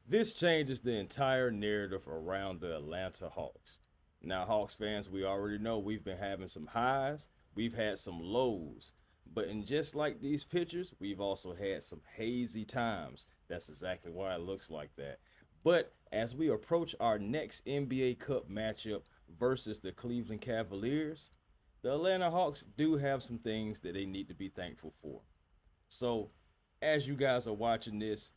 This changes the entire narrative around the Atlanta Hawks. Now, Hawks fans, we already know we've been having some highs, we've had some lows, but in just like these pictures, we've also had some hazy times. That's exactly why it looks like that. But as we approach our next NBA Cup matchup versus the Cleveland Cavaliers, the Atlanta Hawks do have some things that they need to be thankful for. So, as you guys are watching this,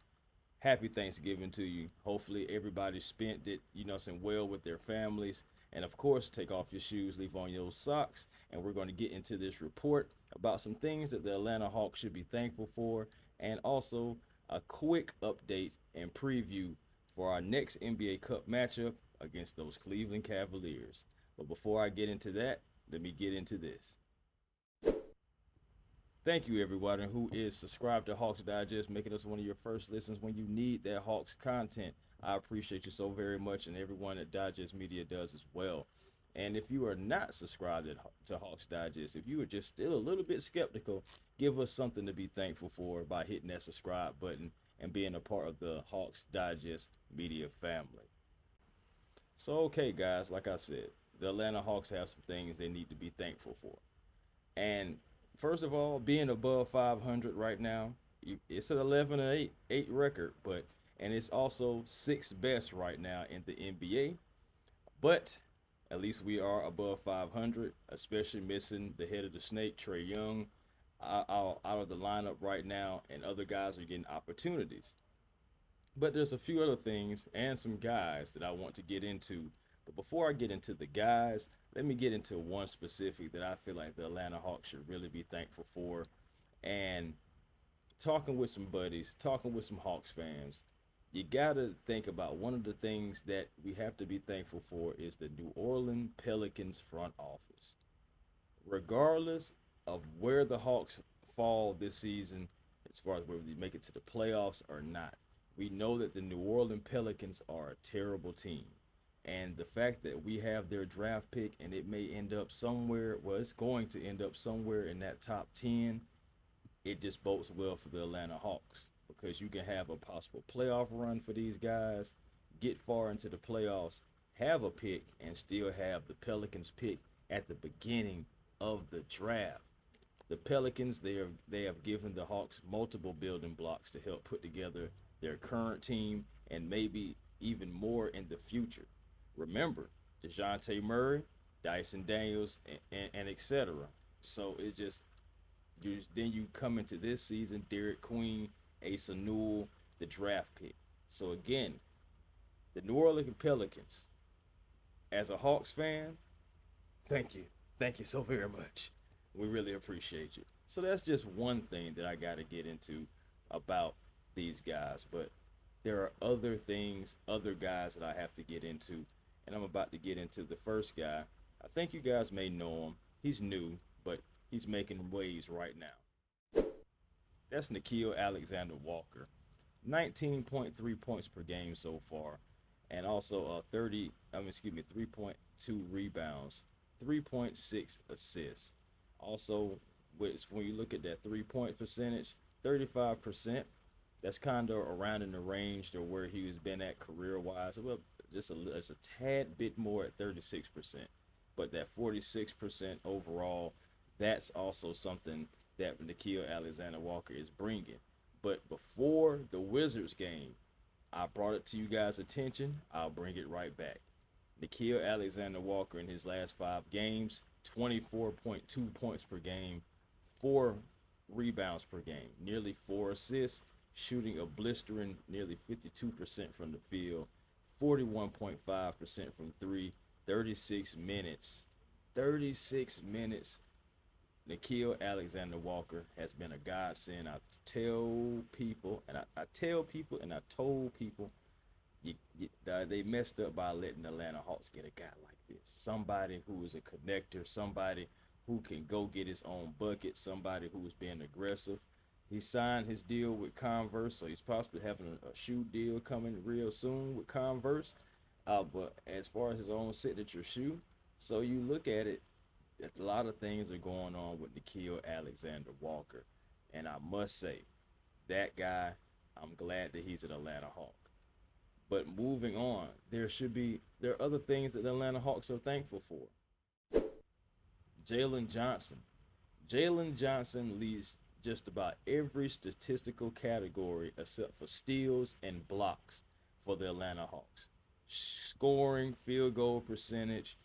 happy Thanksgiving to you. Hopefully everybody spent it, some well with their families. And of course, take off your shoes, leave on your socks, and we're going to get into this report about some things that the Atlanta Hawks should be thankful for, and also a quick update and preview for our next NBA Cup matchup against those Cleveland Cavaliers. But before I get into that, let me get into this. Thank you, everybody who is subscribed to Hawks Digest, making us one of your first listens when you need that Hawks content. I appreciate you so very much, and everyone at Digest Media does as well. And if you are not subscribed to Hawks Digest, if you are just still a little bit skeptical, give us something to be thankful for by hitting that subscribe button and being a part of the Hawks Digest Media family. So, okay, guys, like I said, the Atlanta Hawks have some things they need to be thankful for. And first of all, being above 500 right now, it's an 11 and 8 record, but and it's also sixth best right now in the NBA. But at least we are above 500, especially missing the head of the snake, Trae Young, out of the lineup right now, and other guys are getting opportunities. But there's a few other things and some guys that I want to get into. But before I get into the guys, let me get into one specific that I feel like the Atlanta Hawks should really be thankful for. And talking with some buddies, talking with some Hawks fans, you got to think about one of the things that we have to be thankful for is the New Orleans Pelicans front office. Regardless of where the Hawks fall this season, as far as whether they make it to the playoffs or not, we know that the New Orleans Pelicans are a terrible team. And the fact that we have their draft pick and it may end up somewhere, well, it's going to end up somewhere in that top 10, it just bodes well for the Atlanta Hawks because you can have a possible playoff run for these guys, get far into the playoffs, have a pick, and still have the Pelicans pick at the beginning of the draft. The Pelicans, they have given the Hawks multiple building blocks to help put together their current team and maybe even more in the future. Remember, DeJounte Murray, Dyson Daniels, and etc. So it just then you come into this season, Derek Queen, Asa Newell, the draft pick. So again, the New Orleans Pelicans, as a Hawks fan, thank you. Thank you so very much. We really appreciate you. So that's just one thing that I got to get into about these guys. But there are other things, other guys that I have to get into. And I'm about to get into the first guy. I think you guys may know him. He's new, but he's making waves right now. That's Nickeil Alexander Walker. 19.3 points per game so far. And also 3.2 rebounds, 3.6 assists. Also, when you look at that 3-point percentage, 35%. That's kind of around in the range to where he has been at career-wise. Well, just a tad bit more at 36%. But that 46% overall, that's also something that Nickeil Alexander Walker is bringing. But before the Wizards game, I brought it to you guys' attention. I'll bring it right back. Nickeil Alexander Walker in his last 5 games, 24.2 points per game, 4 rebounds per game, nearly 4 assists, shooting a blistering nearly 52% from the field, 41.5% from 3, 36 minutes. 36 minutes. Nickeil Alexander Walker has been a godsend. I tell people, and I tell people, and I told people, they messed up by letting the Atlanta Hawks get a guy like this. Somebody who is a connector, somebody who can go get his own bucket, somebody who is being aggressive. He signed his deal with Converse, so he's possibly having a shoe deal coming real soon with Converse. But as far as his own signature shoe, so you look at it, a lot of things are going on with Nickeil Alexander Walker. And I must say, that guy, I'm glad that he's an Atlanta Hawk. But moving on, there are other things that the Atlanta Hawks are thankful for. Jaylen Johnson. Jaylen Johnson leads just about every statistical category except for steals and blocks for the Atlanta Hawks. Scoring, field goal percentage,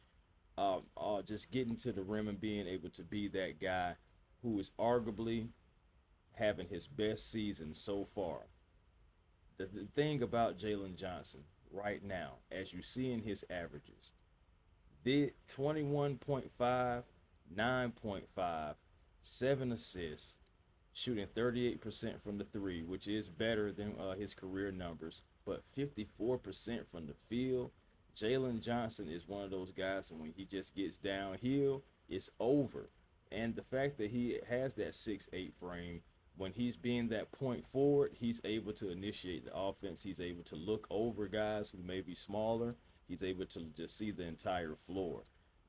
just getting to the rim and being able to be that guy who is arguably having his best season so far. The thing about Jaylen Johnson right now, as you see in his averages, the 21.5, 9.5, 7 assists, shooting 38% from the three, which is better than his career numbers, but 54% from the field. Jaylen Johnson is one of those guys, and when he just gets downhill, it's over. And the fact that he has that 6'8" frame, when he's being that point forward, he's able to initiate the offense. He's able to look over guys who may be smaller. He's able to just see the entire floor.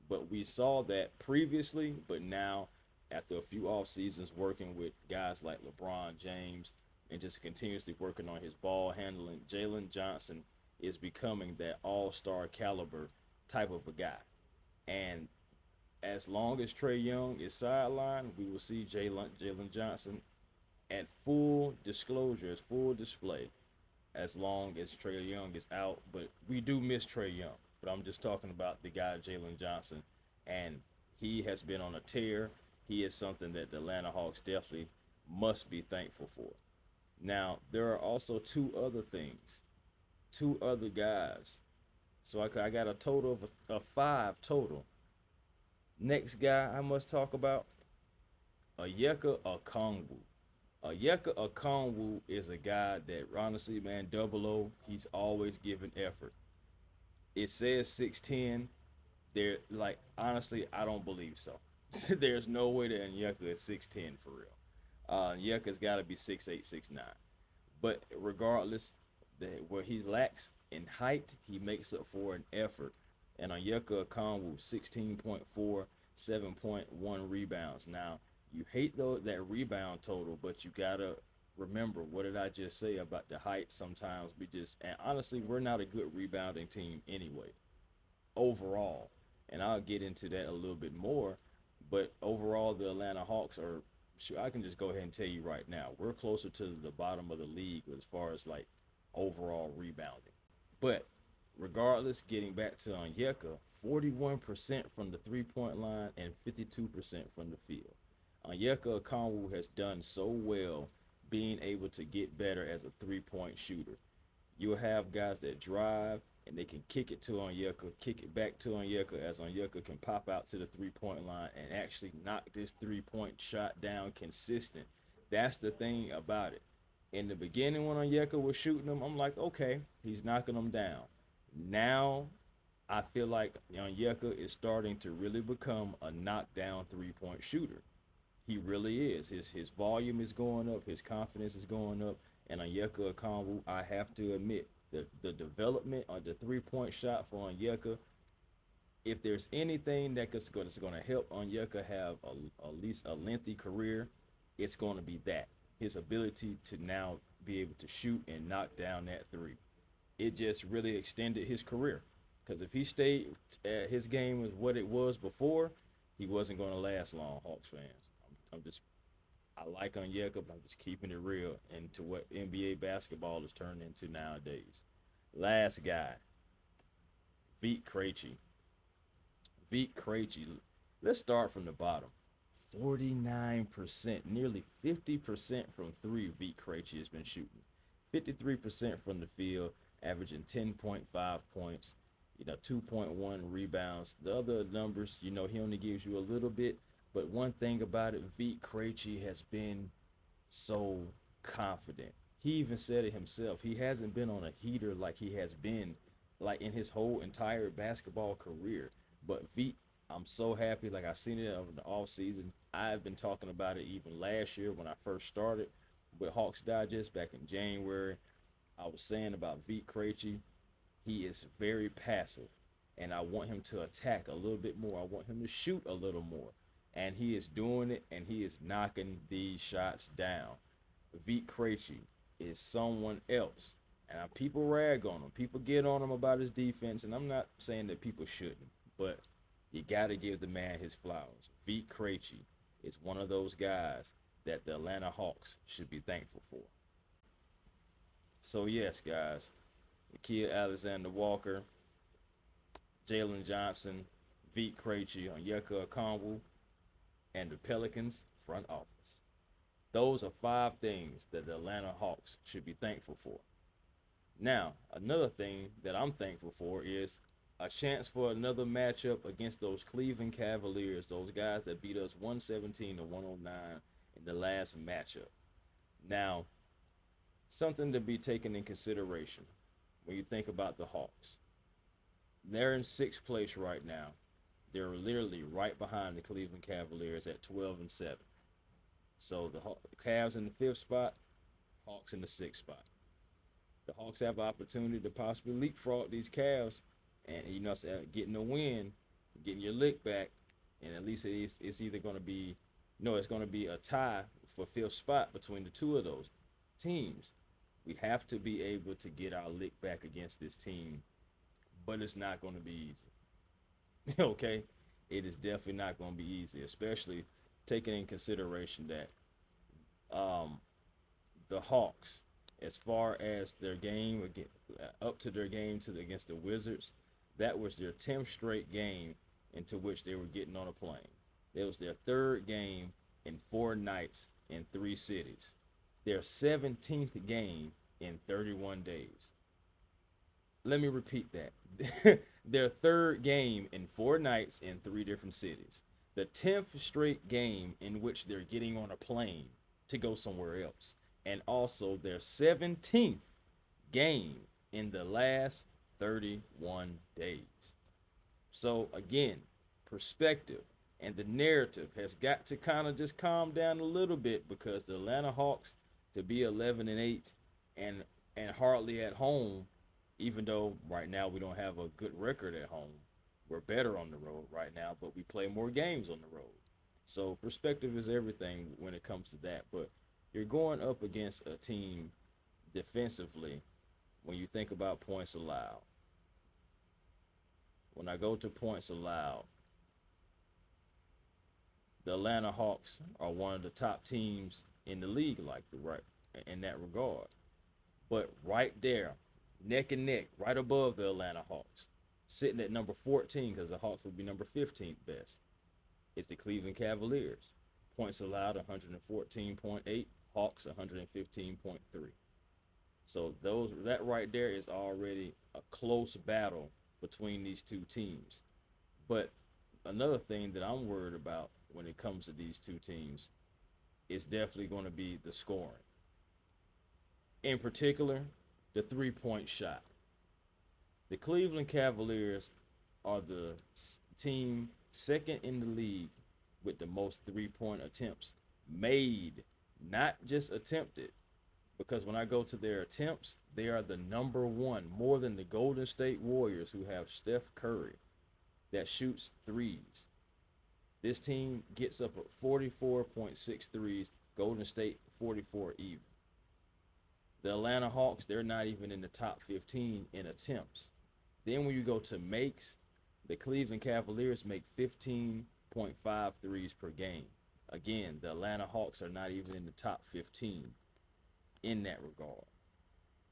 But we saw that previously, but now after a few off seasons working with guys like LeBron James and just continuously working on his ball handling, Jaylen Johnson is becoming that all-star caliber type of a guy. And as long as Trae Young is sidelined, we will see Jaylen Johnson at full disclosure, as full display, as long as Trae Young is out. But we do miss Trae Young. But I'm just talking about the guy, Jaylen Johnson, and he has been on a tear. He is something that the Atlanta Hawks definitely must be thankful for. Now, there are also two other things, two other guys. So I got a total of 5 total. Next guy I must talk about, Onyeka Okongwu. Onyeka Okongwu is a guy that, honestly, man, 00, he's always giving effort. It says 6'10". There, like, honestly, I don't believe so. There's no way that Onyeka is 6'10" for real. Onyeka's got to be 6'8", 6'9". But regardless, where he lacks in height, he makes up for in effort. And Onyeka Okongwu, 16.4, 7.1 rebounds. Now, you hate that rebound total, but you got to remember, what did I just say about the height? Sometimes and honestly, we're not a good rebounding team anyway, overall. And I'll get into that a little bit more. But overall, the Atlanta Hawks are, I can just go ahead and tell you right now, we're closer to the bottom of the league as far as like overall rebounding. But regardless, getting back to Onyeka, 41% from the three-point line and 52% from the field. Onyeka Okongwu has done so well being able to get better as a three-point shooter. You'll have guys that drive and they can kick it to Onyeka, kick it back to Onyeka, as Onyeka can pop out to the three-point line and actually knock this three-point shot down consistent. That's the thing about it. In the beginning, when Onyeka was shooting them, I'm like, okay, he's knocking them down. Now, I feel like Onyeka is starting to really become a knockdown three-point shooter. He really is. His volume is going up. His confidence is going up. And Onyeka Okongwu, I have to admit, the development on the three-point shot for Onyeka, if there's anything that's going to help Onyeka have at least a lengthy career, it's going to be that. His ability to now be able to shoot and knock down that three. It just really extended his career. Because if he stayed at his game as what it was before, he wasn't going to last long, Hawks fans. I like Onyeka, but I'm just keeping it real into what NBA basketball is turned into nowadays. Last guy, Vit Krejci. Vit Krejci, let's start from the bottom. 49%, nearly 50% from three, Vit Krejci has been shooting. 53% from the field, averaging 10.5 points, 2.1 rebounds. The other numbers, he only gives you a little bit. But one thing about it, Vit Krejci has been so confident. He even said it himself. He hasn't been on a heater like he has been like in his whole entire basketball career. But Vit, I'm so happy. Like, I seen it over the off season. I've been talking about it even last year when I first started with Hawks Digest back in January. I was saying about Vit Krejci, he is very passive, and I want him to attack a little bit more. I want him to shoot a little more. And he is doing it, and he is knocking these shots down. Vit Krejci is someone else. And people rag on him. People get on him about his defense, and I'm not saying that people shouldn't, but you got to give the man his flowers. Vit Krejci is one of those guys that the Atlanta Hawks should be thankful for. So yes, guys, Nikhil Alexander Walker, Jaylen Johnson, Vit Krejci, Onyeka Okongwu, and the Pelicans front office. Those are 5 things that the Atlanta Hawks should be thankful for. Now, another thing that I'm thankful for is a chance for another matchup against those Cleveland Cavaliers, those guys that beat us 117 to 109 in the last matchup. Now, something to be taken in consideration when you think about the Hawks. They're in 6th place right now. They're literally right behind the Cleveland Cavaliers at 12-7. So the Cavs in the 5th spot, Hawks in the 6th spot. The Hawks have an opportunity to possibly leapfrog these Cavs and, getting a win, getting your lick back, and at least it's either going to be, it's going to be a tie for 5th spot between the two of those teams. We have to be able to get our lick back against this team, but it's not going to be easy. Okay? It is definitely not going to be easy, especially taking in consideration that the Hawks, as far as their game up to their game against the Wizards, that was their 10th straight game into which they were getting on a plane. It was their 3rd game in 4 nights in 3 cities. Their 17th game in 31 days. Let me repeat that. Their 3rd game in 4 nights in 3 different cities. The 10th straight game in which they're getting on a plane to go somewhere else. And also their 17th game in the last 31 days. So again, perspective and the narrative has got to kind of just calm down a little bit, because the Atlanta Hawks, to be 11-8 and hardly at home, even though right now we don't have a good record at home. We're better on the road right now, but we play more games on the road. So perspective is everything when it comes to that. But you're going up against a team defensively when you think about points allowed. When I go to points allowed, the Atlanta Hawks are one of the top teams in the league, in that regard. But right there, neck and neck, right above the Atlanta Hawks, sitting at number 14, because the Hawks would be number 15th best, it's the Cleveland Cavaliers. Points allowed 114.8, Hawks 115.3. So that right there is already a close battle between these two teams. But another thing that I'm worried about when it comes to these two teams is definitely going to be the scoring. In particular, the 3-point shot. The Cleveland Cavaliers are the team second in the league with the most 3-point attempts made, not just attempted. Because when I go to their attempts, they are the number 1, more than the Golden State Warriors, who have Steph Curry that shoots threes. This team gets up at 44.6 threes, Golden State 44 even. The Atlanta Hawks, they're not even in the top 15 in attempts. Then when you go to makes, the Cleveland Cavaliers make 15.5 threes per game. Again, the Atlanta Hawks are not even in the top 15 in that regard.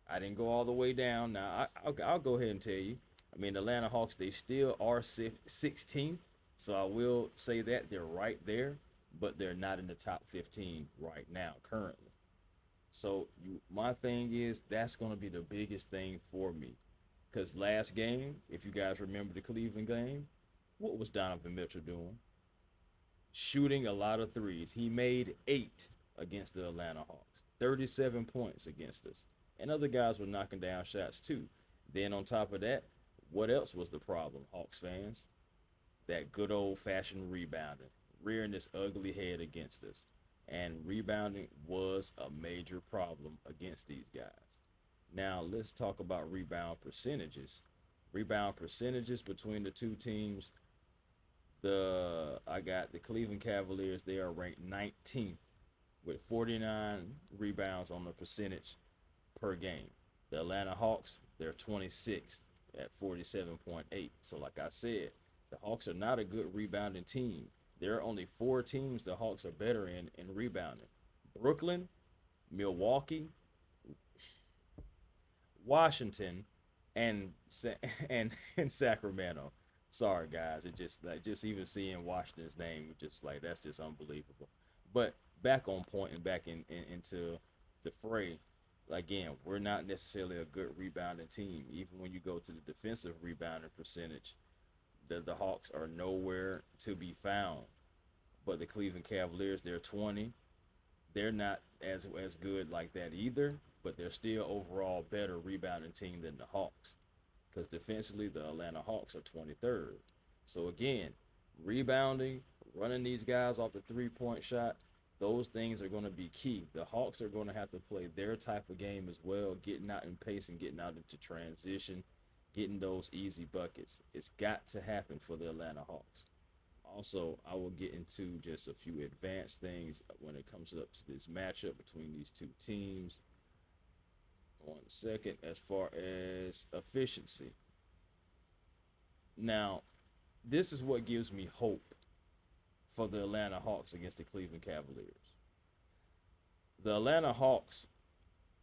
I didn't go all the way down. Now, I'll go ahead and tell you. I mean, the Atlanta Hawks, they still are 16th. So I will say that they're right there, but they're not in the top 15 right now, currently. So my thing is, that's going to be the biggest thing for me. Because last game, if you guys remember the Cleveland game, what was Donovan Mitchell doing? Shooting a lot of threes. He made 8 against the Atlanta Hawks. 37 points against us. And other guys were knocking down shots too. Then on top of that, what else was the problem, Hawks fans? That good old-fashioned rebounding, rearing this ugly head against us. And rebounding was a major problem against these guys. Now, let's talk about rebound percentages. Rebound percentages between the two teams. I got the Cleveland Cavaliers. They are ranked 19th with 49 rebounds on the percentage per game. The The Atlanta Hawks, they're 26th at 47.8. So, like I said, the Hawks are not a good rebounding team. There are only 4 teams the Hawks are better in rebounding: Brooklyn, Milwaukee, Washington, and and Sacramento. Sorry guys, it just like just even seeing Washington's name, just like that's just unbelievable. But back on point and back into the fray. Again, we're not necessarily a good rebounding team. Even when you go to the defensive rebounding percentage, the Hawks are nowhere to be found. But the Cleveland Cavaliers, they're 20. They're not as good like that either, but they're still overall better rebounding team than the Hawks. Because defensively, the Atlanta Hawks are 23rd. So again, rebounding, running these guys off the 3-point shot, those things are going to be key. The Hawks are going to have to play their type of game as well, getting out in pace and getting out into transition, getting those easy buckets. It's got to happen for the Atlanta Hawks. Also, I will get into just a few advanced things when it comes up to this matchup between these two teams. 1 second. As far as efficiency, now this is what gives me hope for the Atlanta Hawks against the Cleveland Cavaliers. The Atlanta Hawks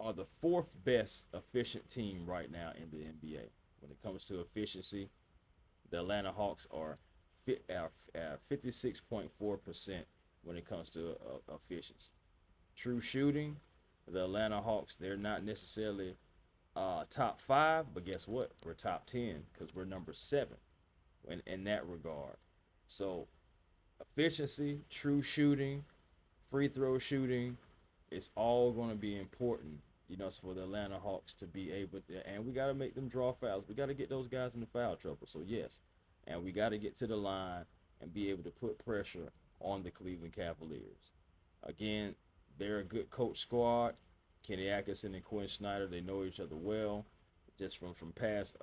are the 4th best efficient team right now in the NBA. When it comes to efficiency, the Atlanta Hawks are 56.4% when it comes to efficiency. True shooting, the Atlanta Hawks, they're not necessarily top 5, but guess what? We're top 10 because we're number 7 in that regard. So efficiency, true shooting, free throw shooting, it's all going to be important, for the Atlanta Hawks to be able to, and we got to make them draw fouls. We got to get those guys into foul trouble. So yes, and we got to get to the line and be able to put pressure on the Cleveland Cavaliers. Again, they're a good coach squad. Kenny Atkinson and Quin Snyder, they know each other well, just from past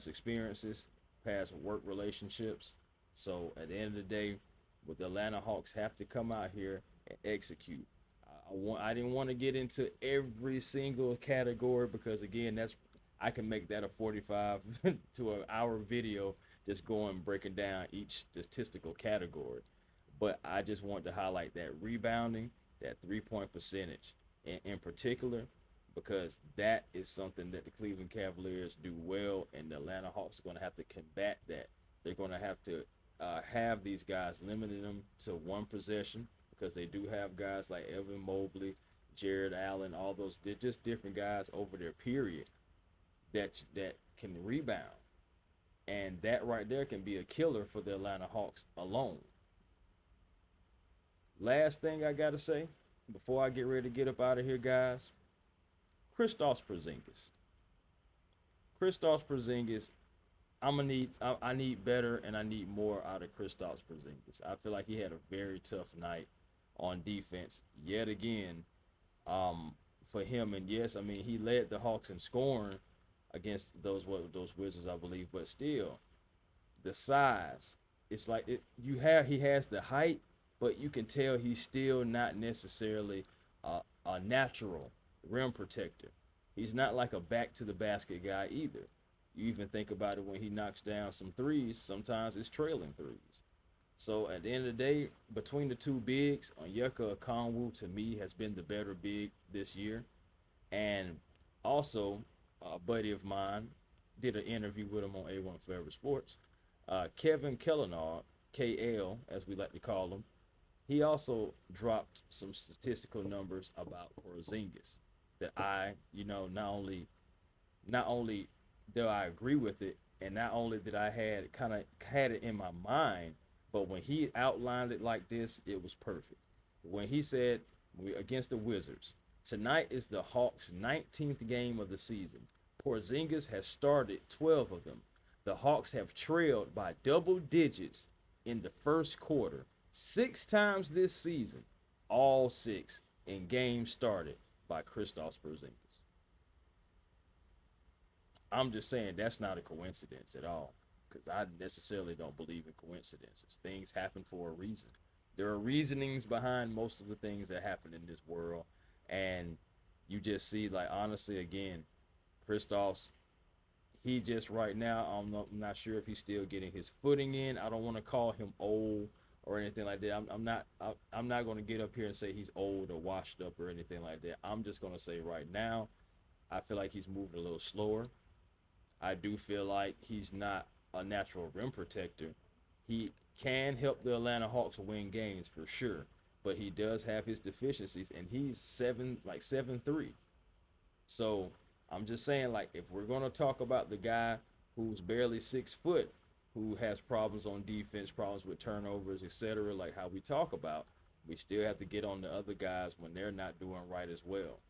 experiences, past work relationships. So at the end of the day, with the Atlanta Hawks have to come out here and execute. I didn't want to get into every single category because again, I can make that a 45 to an hour video just going breaking down each statistical category. But I just want to highlight that rebounding, that 3-point percentage in particular, because that is something that the Cleveland Cavaliers do well, and the Atlanta Hawks are going to have to combat that. They're going to have to have these guys limiting them to one possession because they do have guys like Evan Mobley, Jared Allen, all those. They're just different guys over their period that can rebound. And that right there can be a killer for the Atlanta Hawks alone. Last thing I got to say before I get ready to get up out of here, guys. Kristaps Porzingis. Kristaps Porzingis, I need better and I need more out of Kristaps Porzingis. I feel like he had a very tough night on defense yet again for him. And yes, I mean, he led the Hawks in scoring against those Wizards, I believe, but still the size, it's like he has the height, but you can tell he's still not necessarily a natural rim protector. He's not like a back to the basket guy either. You even think about it when he knocks down some threes, sometimes it's trailing threes. So at the end of the day, between the two bigs, Onyeka Okongwu to me has been the better big this year. And also, a buddy of mine did an interview with him on A1 Forever Sports. Kevin Kellenard, KL, as we like to call him, he also dropped some statistical numbers about Porzingis that I, not only do I agree with it, and not only did I had it in my mind, but when he outlined it like this, it was perfect. When he said against the Wizards, tonight is the Hawks' 19th game of the season. Porzingis has started 12 of them. The Hawks have trailed by double digits in the first quarter 6 times this season, all 6 in games started by Kristaps Porzingis. I'm just saying that's not a coincidence at all, because I necessarily don't believe in coincidences. Things happen for a reason. There are reasonings behind most of the things that happen in this world, and you just see, like, honestly, again, Kristaps, he just right now, I'm not sure if he's still getting his footing in. I don't want to call him old or anything like that. I'm not going to get up here and say he's old or washed up or anything like that. I'm just going to say right now, I feel like he's moving a little slower. I do feel like he's not a natural rim protector. He can help the Atlanta Hawks win games for sure, but he does have his deficiencies, and he's 7'3". So I'm just saying, like, if we're gonna talk about the guy who's barely 6 foot, who has problems on defense, problems with turnovers, etc., like how we talk about, we still have to get on the other guys when they're not doing right as well.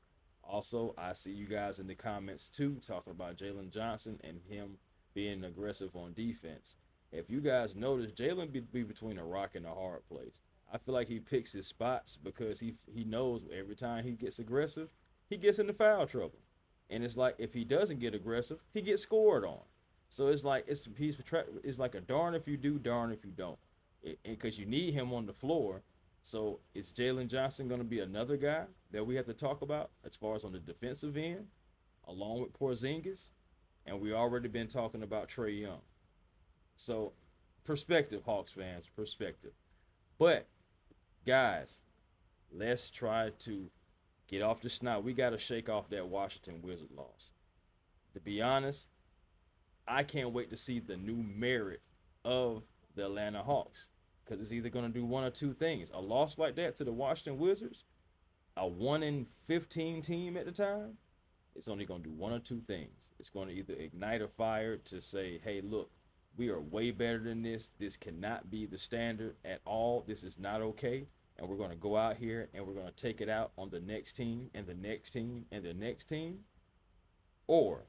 Also, I see you guys in the comments too talking about Jaylen Johnson and him being aggressive on defense. If you guys notice, Jaylen be between a rock and a hard place. I feel like he picks his spots because he knows every time he gets aggressive, he gets into foul trouble. And it's like if he doesn't get aggressive, he gets scored on. So it's like it's like a darn if you do, darn if you don't, because you need him on the floor. So is Jaylen Johnson going to be another guy that we have to talk about as far as on the defensive end, along with Porzingis? And we already been talking about Trae Young. So perspective, Hawks fans, perspective. But guys, let's try to get off the snot. We got to shake off that Washington Wizard loss. To be honest, I can't wait to see the new merit of the Atlanta Hawks, because it's either going to do one or two things. A loss like that to the Washington Wizards, a 1-15 team at the time, it's only going to do one or two things. It's going to either ignite a fire to say, hey, look, we are way better than this. This cannot be the standard at all. This is not okay. And we're going to go out here and we're going to take it out on the next team and the next team and the next team. Or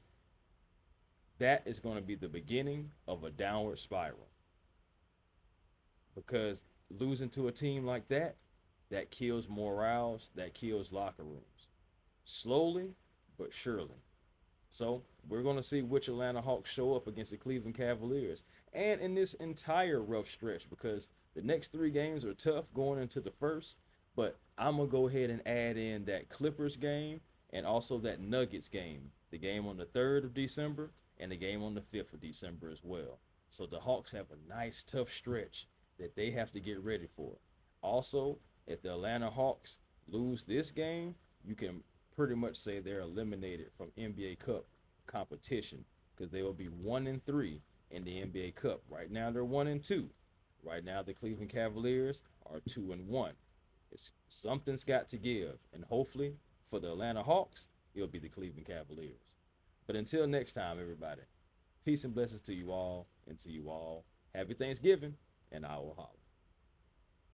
that is going to be the beginning of a downward spiral. Because losing to a team like that, that kills morals, that kills locker rooms. Slowly but surely. So we're going to see which Atlanta Hawks show up against the Cleveland Cavaliers. And in this entire rough stretch, because the next 3 games are tough going into the first, but I'm going to go ahead and add in that Clippers game and also that Nuggets game. The game on the 3rd of December and the game on the 5th of December as well. So the Hawks have a nice tough stretch that they have to get ready for. Also, if the Atlanta Hawks lose this game, you can pretty much say they're eliminated from NBA Cup competition, because they will be 1-3 in the NBA Cup. Right now they're 1-2. Right now the Cleveland Cavaliers are 2-1. Something's got to give, and hopefully for the Atlanta Hawks, it'll be the Cleveland Cavaliers. But until next time, everybody, peace and blessings to you all, and to you all, happy Thanksgiving, and I will holler.